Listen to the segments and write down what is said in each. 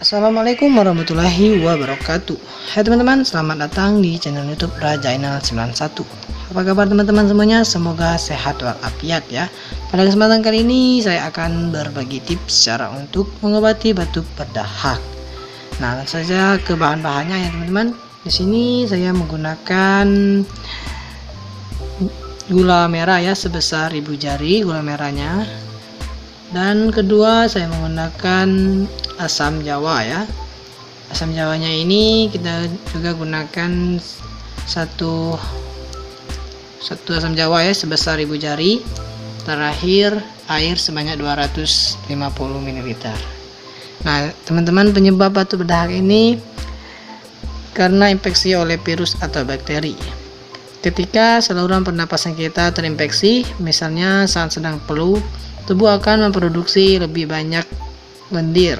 Assalamualaikum warahmatullahi wabarakatuh. Hai teman-teman, selamat datang di channel YouTube Rajainal 91. Apa kabar teman-teman semuanya? Semoga sehat walafiat ya. Pada kesempatan kali ini saya akan berbagi tips cara untuk mengobati batuk berdahak. Nah, langsung saja ke bahan-bahannya ya teman-teman. Di sini saya menggunakan gula merah ya, sebesar 1000 jari gula merahnya. Dan kedua saya menggunakan asam jawa ya. Asam jawanya ini kita juga gunakan satu asam jawa ya, sebesar 1000 jari. Terakhir air sebanyak 250 ml. Nah teman-teman, penyebab batuk berdahak ini karena infeksi oleh virus atau bakteri. Ketika saluran pernapasan kita terinfeksi, misalnya saat sedang flu, tubuh akan memproduksi lebih banyak lendir.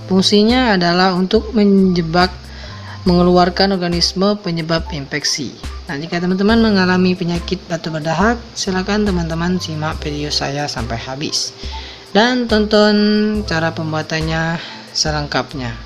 Fungsinya adalah untuk mengeluarkan organisme penyebab infeksi. Nah, jika teman-teman mengalami penyakit batuk berdahak, silakan teman-teman simak video saya sampai habis dan tonton cara pembuatannya selengkapnya.